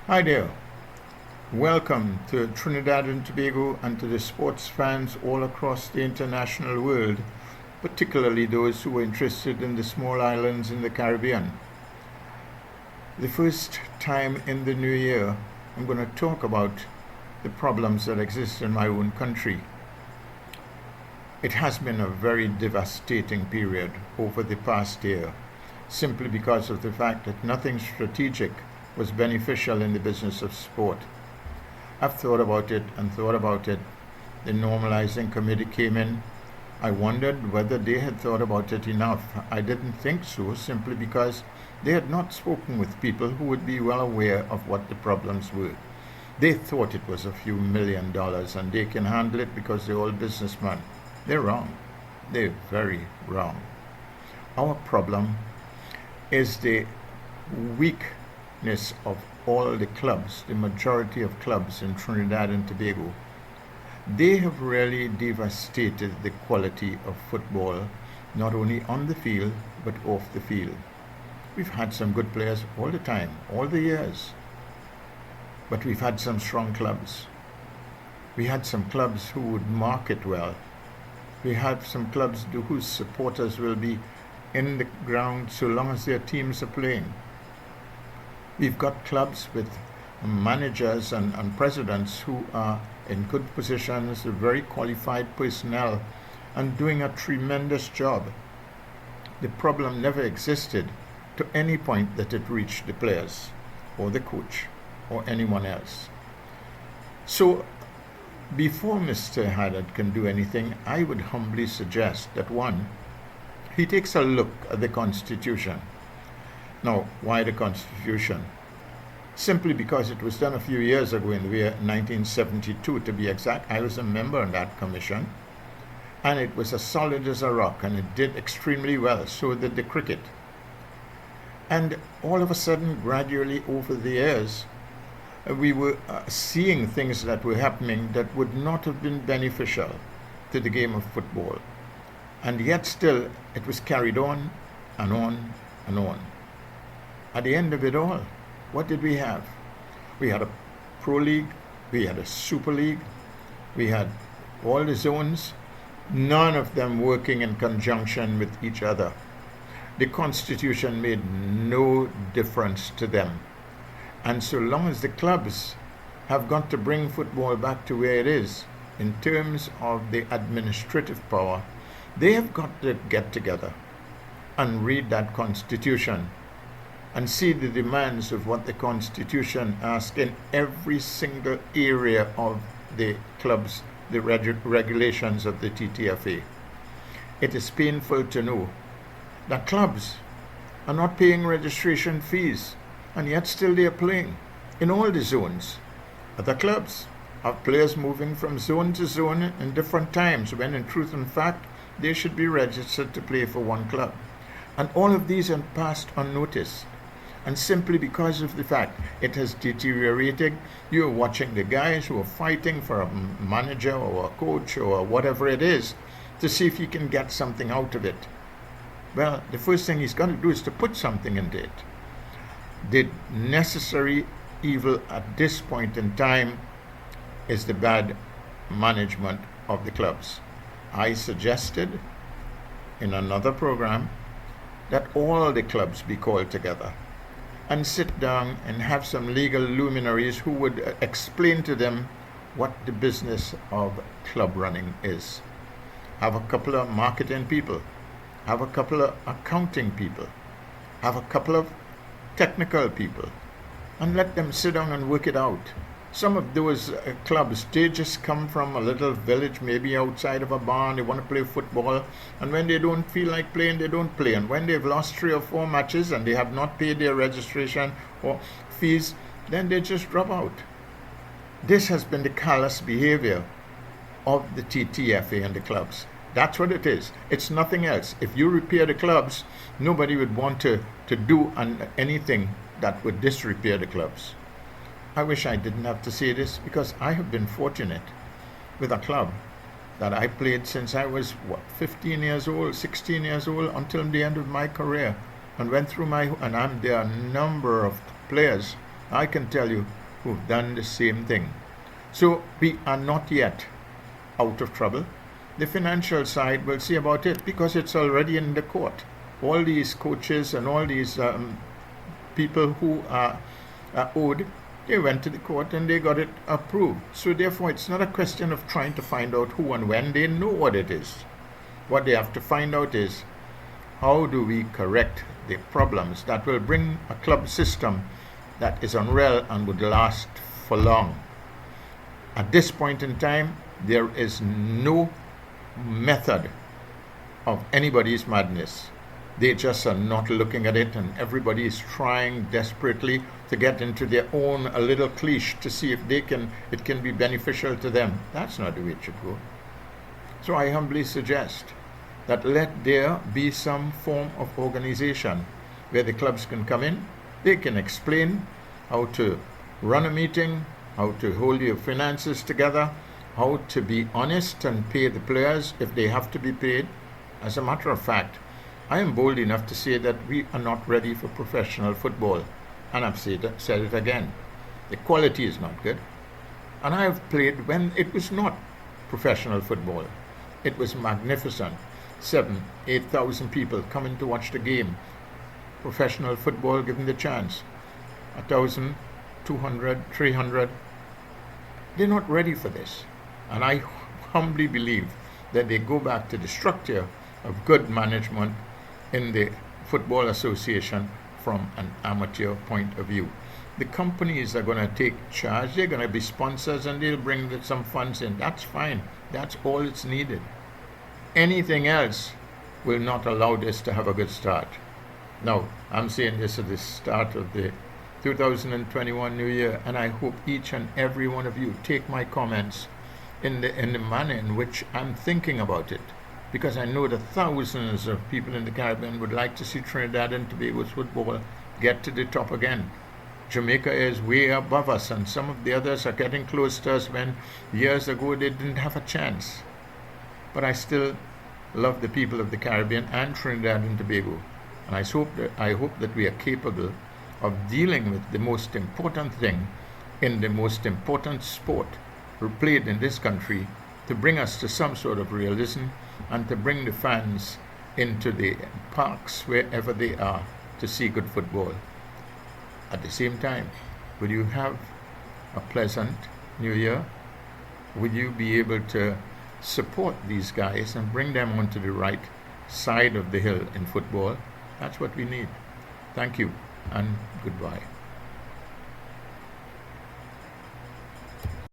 Hi there. Welcome to Trinidad and Tobago and to the sports fans all across the international world, particularly those who are interested in the small islands in the Caribbean. The first time in the new year, I'm going to talk about the problems that exist in my own country. It has been a very devastating period over the past year, simply because of the fact that nothing strategic was beneficial in the business of sport. I've thought about it and thought about it. The normalizing committee came in. I wondered whether they had thought about it enough. I didn't think so, simply because they had not spoken with people who would be well aware of what the problems were. They thought it was a few $1 million and they can handle it because they're all businessmen. They're wrong. They're very wrong. Our problem is the weakness of all the clubs, the majority of clubs in Trinidad and Tobago. They have really devastated the quality of football, not only on the field, but off the field. We've had some good players all the time, all the years, but we've had some strong clubs. We had some clubs who would market well. We have some clubs whose supporters will be in the ground so long as their teams are playing. We've got clubs with managers and presidents who are in good positions, very qualified personnel, and doing a tremendous job. The problem never existed to any point that it reached the players or the coach or anyone else. So before Mr. Haddad can do anything, I would humbly suggest that one, he takes a look at the Constitution. Now, why the Constitution? Simply because it was done a few years ago in the year 1972, to be exact. I was a member of that commission, and it was as solid as a rock, and it did extremely well. So did the cricket. And all of a sudden, gradually over the years, we were seeing things that were happening that would not have been beneficial to the game of football. And yet still, it was carried on and on and on. At the end of it all, what did we have? We had a pro league, we had a super league, we had all the zones, none of them working in conjunction with each other. The Constitution made no difference to them. And so long as the clubs have got to bring football back to where it is, in terms of the administrative power, they have got to get together and read that Constitution and see the demands of what the Constitution asks in every single area of the clubs, the regulations of the TTFA. It is painful to know that clubs are not paying registration fees, and yet still they are playing in all the zones. Other clubs have players moving from zone to zone in different times, when in truth and fact they should be registered to play for one club. And all of these are passed unnoticed. And simply because of the fact it has deteriorated, you're watching the guys who are fighting for a manager or a coach or whatever it is to see if he can get something out of it. Well, the first thing he's got to do is to put something into it. The necessary evil at this point in time is the bad management of the clubs. I suggested in another program that all the clubs be called together and sit down and have some legal luminaries who would explain to them what the business of club running is. Have a couple of marketing people, have a couple of accounting people, have a couple of technical people, and let them sit down and work it out. Some of those clubs, they just come from a little village, maybe outside of a barn. They want to play football, and when they don't feel like playing, they don't play. And when they've lost 3 or 4 matches and they have not paid their registration or fees, then they just drop out. This has been the callous behavior of the TTFA and the clubs. That's what it is. It's nothing else. If you repair the clubs, nobody would want to do anything that would disrepair the clubs. I wish I didn't have to say this, because I have been fortunate with a club that I played since I was 15 years old, 16 years old, until the end of my career, and went through and there are a number of players I can tell you who've done the same thing. So we are not yet out of trouble. The financial side will see about it because it's already in the court. All these coaches and all these people who are owed, they went to the court and they got it approved. So therefore, it's not a question of trying to find out who and when. They know what it is. What they have to find out is how do we correct the problems that will bring a club system that is unreal and would last for long. At this point in time, there is no method of anybody's madness. They just are not looking at it, and everybody is trying desperately to get into their own a little cliche to see if it can be beneficial to them. That's not the way it should go. So I humbly suggest that let there be some form of organization where the clubs can come in, they can explain how to run a meeting, how to hold your finances together, how to be honest and pay the players if they have to be paid. As a matter of fact, I am bold enough to say that we are not ready for professional football. And I've said it again. The quality is not good. And I have played when it was not professional football. It was magnificent. 7,000, 8,000 people coming to watch the game. Professional football given the chance. 1,000, 200, 300. They're not ready for this. And I humbly believe that they go back to the structure of good management in the Football Association from an amateur point of view. The companies are going to take charge, they're going to be sponsors, and they'll bring some funds in. That's fine. That's all it's needed. Anything else will not allow this to have a good start. Now, I'm saying this at the start of the 2021 New Year, and I hope each and every one of you take my comments in the manner in which I'm thinking about it, because I know that thousands of people in the Caribbean would like to see Trinidad and Tobago's football get to the top again. Jamaica is way above us, and some of the others are getting close to us when years ago they didn't have a chance. But I still love the people of the Caribbean and Trinidad and Tobago, and I hope that we are capable of dealing with the most important thing in the most important sport played in this country, to bring us to some sort of realism and to bring the fans into the parks wherever they are to see good football. At the same time, will you have a pleasant New Year? Will you be able to support these guys and bring them onto the right side of the hill in football? That's what we need. Thank you and goodbye.